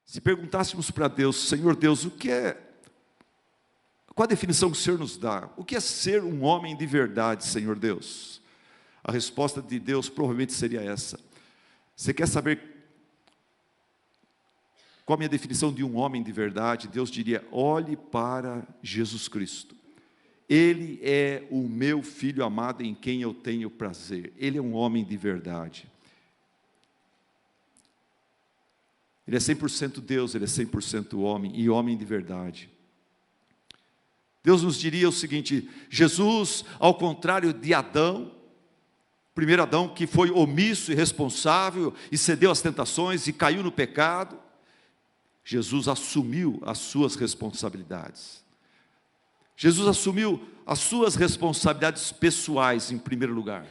Se perguntássemos para Deus, Senhor Deus, qual a definição que o Senhor nos dá? O que é ser um homem de verdade, Senhor Deus? A resposta de Deus provavelmente seria essa. Você quer saber qual a minha definição de um homem de verdade? Deus diria, olhe para Jesus Cristo. Ele é o meu Filho amado em quem eu tenho prazer. Ele é um homem de verdade. Ele é 100% Deus, ele é 100% homem, e homem de verdade. Deus nos diria o seguinte, Jesus, ao contrário de Adão, primeiro Adão que foi omisso e irresponsável, e cedeu às tentações, e caiu no pecado, Jesus assumiu as suas responsabilidades. Jesus assumiu as suas responsabilidades pessoais em primeiro lugar.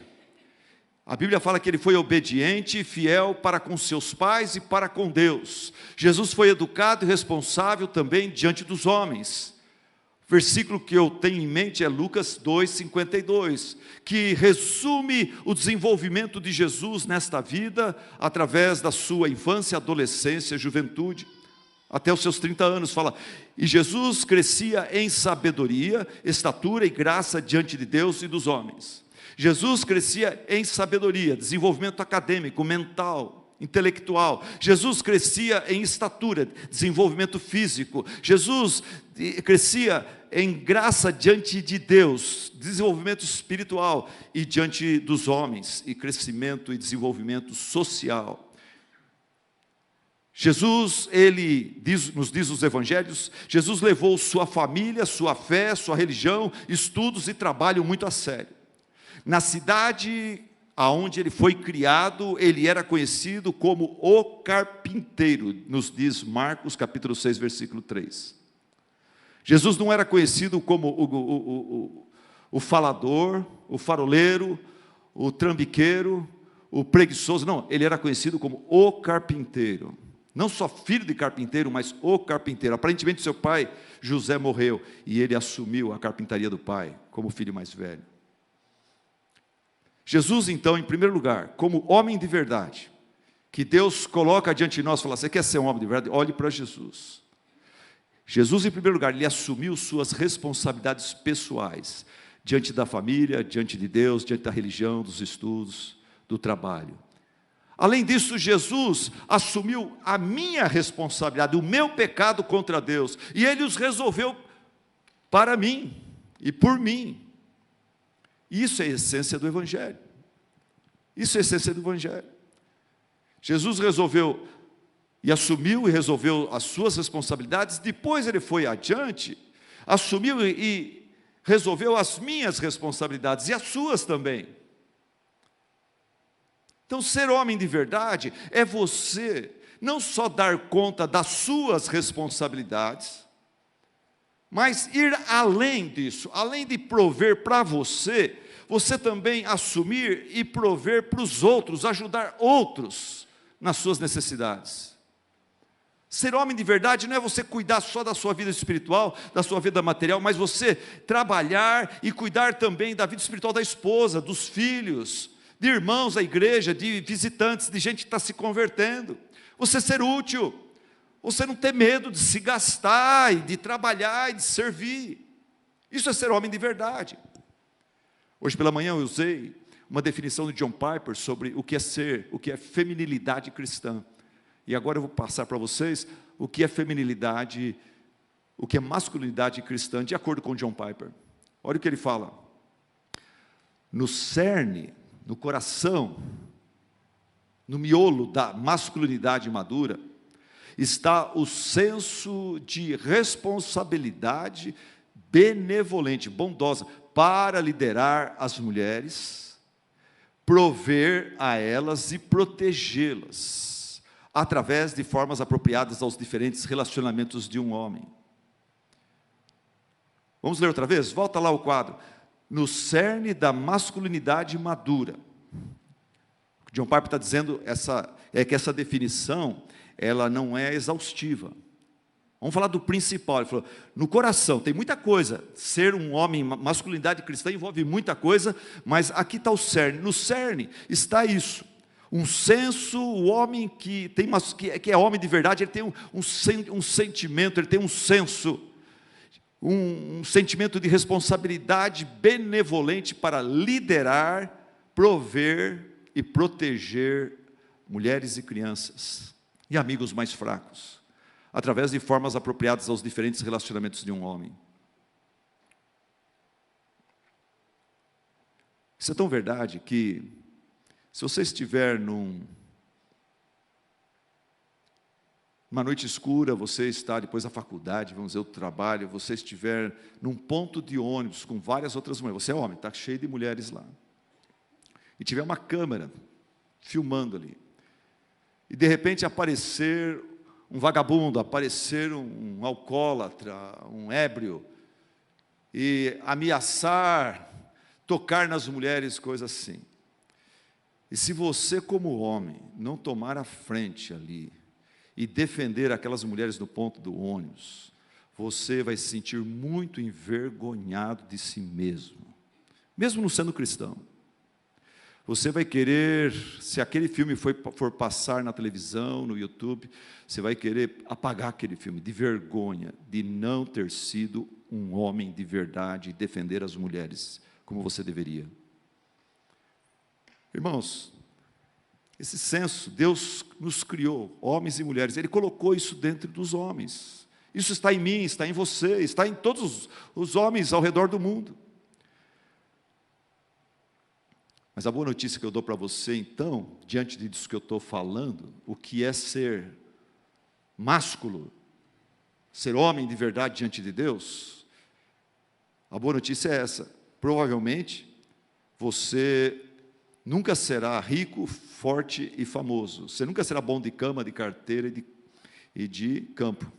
A Bíblia fala que ele foi obediente e fiel para com seus pais e para com Deus. Jesus foi educado e responsável também diante dos homens. O versículo que eu tenho em mente é Lucas 2:52, que resume o desenvolvimento de Jesus nesta vida, através da sua infância, adolescência, juventude, até os seus 30 anos, fala, e Jesus crescia em sabedoria, estatura e graça diante de Deus e dos homens. Jesus crescia em sabedoria, desenvolvimento acadêmico, mental, intelectual. Jesus crescia em estatura, desenvolvimento físico. Jesus crescia em graça diante de Deus, desenvolvimento espiritual e diante dos homens, e crescimento e desenvolvimento social. Jesus, nos diz os evangelhos, Jesus levou sua família, sua fé, sua religião, estudos e trabalho muito a sério. Na cidade aonde ele foi criado, ele era conhecido como o carpinteiro, nos diz Marcos capítulo 6, versículo 3. Jesus não era conhecido como o falador, o faroleiro, o trambiqueiro, o preguiçoso, não, ele era conhecido como o carpinteiro. Não só filho de carpinteiro, mas o carpinteiro. Aparentemente seu pai, José, morreu, e ele assumiu a carpintaria do pai, como filho mais velho. Jesus, então, em primeiro lugar, como homem de verdade, que Deus coloca diante de nós, fala, você quer ser um homem de verdade? Olhe para Jesus. Jesus, em primeiro lugar, ele assumiu suas responsabilidades pessoais, diante da família, diante de Deus, diante da religião, dos estudos, do trabalho. Além disso, Jesus assumiu a minha responsabilidade, o meu pecado contra Deus, e Ele os resolveu para mim e por mim. Isso é a essência do Evangelho. Isso é a essência do Evangelho. Jesus resolveu e assumiu e resolveu as suas responsabilidades, depois Ele foi adiante, assumiu e resolveu as minhas responsabilidades e as suas também. Então, ser homem de verdade é você não só dar conta das suas responsabilidades, mas ir além disso, além de prover para você, você também assumir e prover para os outros, ajudar outros nas suas necessidades. Ser homem de verdade não é você cuidar só da sua vida espiritual, da sua vida material, mas você trabalhar e cuidar também da vida espiritual da esposa, dos filhos, de irmãos da igreja, de visitantes, de gente que está se convertendo. Você ser útil, você não ter medo de se gastar, e de trabalhar, e de servir. Isso é ser homem de verdade. Hoje pela manhã eu usei uma definição de John Piper sobre o que é feminilidade cristã. E agora eu vou passar para vocês o que é feminilidade, o que é masculinidade cristã, de acordo com John Piper. Olha o que ele fala. No cerne, no coração, no miolo da masculinidade madura, está o senso de responsabilidade benevolente, bondosa, para liderar as mulheres, prover a elas e protegê-las, através de formas apropriadas aos diferentes relacionamentos de um homem. Vamos ler outra vez? Volta lá o quadro. No cerne da masculinidade madura. O que John Piper está dizendo é que essa definição, ela não é exaustiva. Vamos falar do principal. Ele falou, no coração, tem muita coisa. Ser um homem, masculinidade cristã envolve muita coisa, mas aqui está o cerne. No cerne está isso. Um senso, o homem que é homem de verdade, ele tem um sentimento, ele tem um senso, um sentimento de responsabilidade benevolente para liderar, prover e proteger mulheres e crianças e amigos mais fracos, através de formas apropriadas aos diferentes relacionamentos de um homem. Isso é tão verdade que, se você estiver numa noite escura, você está depois da faculdade, vamos dizer, o trabalho, você estiver num ponto de ônibus com várias outras mulheres, você é homem, está cheio de mulheres lá, e tiver uma câmera filmando ali, e de repente aparecer um vagabundo, aparecer um alcoólatra, um ébrio, e ameaçar, tocar nas mulheres, coisas assim. E se você, como homem, não tomar a frente ali e defender aquelas mulheres no ponto do ônibus, você vai se sentir muito envergonhado de si mesmo, mesmo não sendo cristão. Você vai querer, se aquele filme for passar na televisão, no YouTube, você vai querer apagar aquele filme de vergonha de não ter sido um homem de verdade e defender as mulheres como você deveria. Irmãos, esse senso, Deus nos criou, homens e mulheres, Ele colocou isso dentro dos homens. Isso está em mim, está em você, está em todos os homens ao redor do mundo. Mas a boa notícia que eu dou para você, então, diante disso que eu estou falando, o que é ser másculo, ser homem de verdade diante de Deus, a boa notícia é essa: provavelmente você nunca será rico, forte e famoso, você nunca será bom de cama, de carteira e de campo,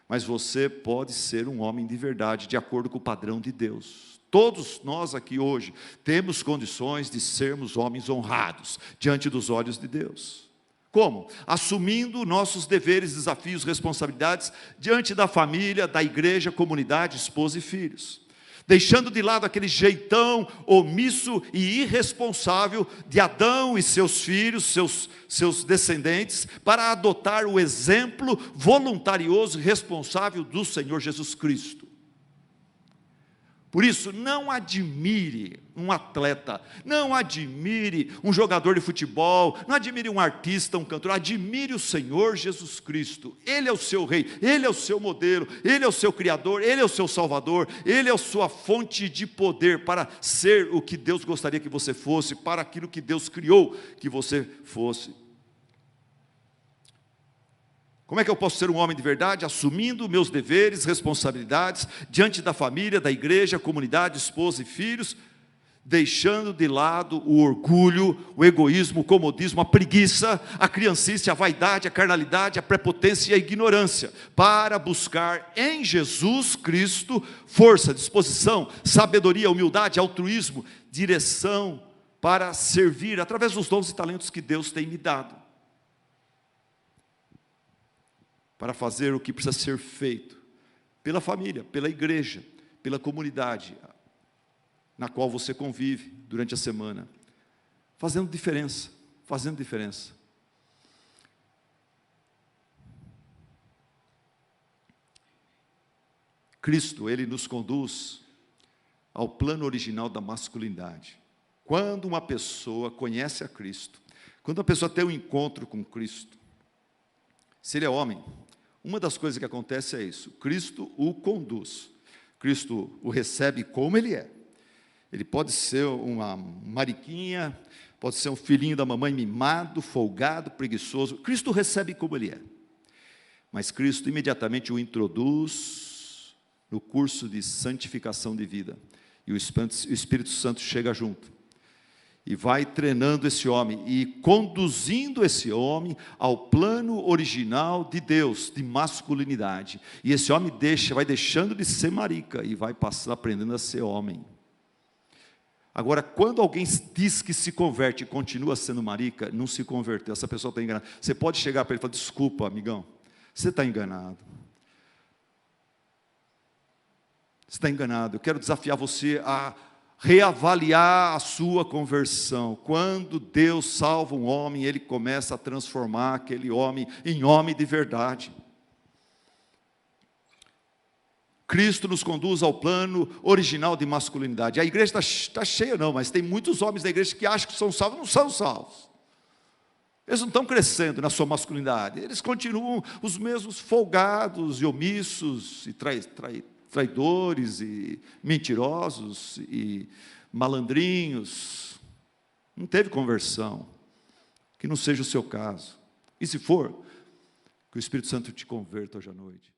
mas você pode ser um homem de verdade, de acordo com o padrão de Deus. Todos nós aqui hoje temos condições de sermos homens honrados diante dos olhos de Deus. Como? Assumindo nossos deveres, desafios, responsabilidades diante da família, da igreja, comunidade, esposa e filhos. Deixando de lado aquele jeitão omisso e irresponsável de Adão e seus filhos, seus descendentes, para adotar o exemplo voluntarioso e responsável do Senhor Jesus Cristo. Por isso, não admire um atleta, não admire um jogador de futebol, não admire um artista, um cantor, admire o Senhor Jesus Cristo. Ele é o seu rei, Ele é o seu modelo, Ele é o seu criador, Ele é o seu salvador, Ele é a sua fonte de poder para ser o que Deus gostaria que você fosse, para aquilo que Deus criou que você fosse. Como é que eu posso ser um homem de verdade? Assumindo meus deveres, responsabilidades, diante da família, da igreja, comunidade, esposa e filhos, deixando de lado o orgulho, o egoísmo, o comodismo, a preguiça, a criancice, a vaidade, a carnalidade, a prepotência e a ignorância, para buscar em Jesus Cristo força, disposição, sabedoria, humildade, altruísmo, direção para servir através dos dons e talentos que Deus tem me dado, para fazer o que precisa ser feito pela família, pela igreja, pela comunidade na qual você convive durante a semana, fazendo diferença, fazendo diferença. Cristo, Ele nos conduz ao plano original da masculinidade. Quando uma pessoa conhece a Cristo, quando uma pessoa tem um encontro com Cristo, se ele é homem, uma das coisas que acontece é isso: Cristo o conduz, Cristo o recebe como ele é. Ele pode ser uma mariquinha, pode ser um filhinho da mamãe mimado, folgado, preguiçoso. Cristo o recebe como ele é. Mas Cristo imediatamente o introduz no curso de santificação de vida. E o Espírito Santo chega junto. E vai treinando esse homem e conduzindo esse homem ao plano original de Deus, de masculinidade. E esse homem vai deixando de ser marica e vai aprendendo a ser homem. Agora, quando alguém diz que se converte e continua sendo marica, não se converteu, essa pessoa está enganada. Você pode chegar para ele e falar: desculpa, amigão, você está enganado. Você está enganado. Eu quero desafiar você reavaliar a sua conversão. Quando Deus salva um homem, Ele começa a transformar aquele homem em homem de verdade. Cristo nos conduz ao plano original de masculinidade. A igreja está cheia não, mas tem muitos homens da igreja que acham que são salvos, não são salvos. Eles não estão crescendo na sua masculinidade, eles continuam os mesmos folgados e omissos, e traidores, e mentirosos, e malandrinhos. Não teve conversão, que não seja o seu caso. E se for, que o Espírito Santo te converta hoje à noite.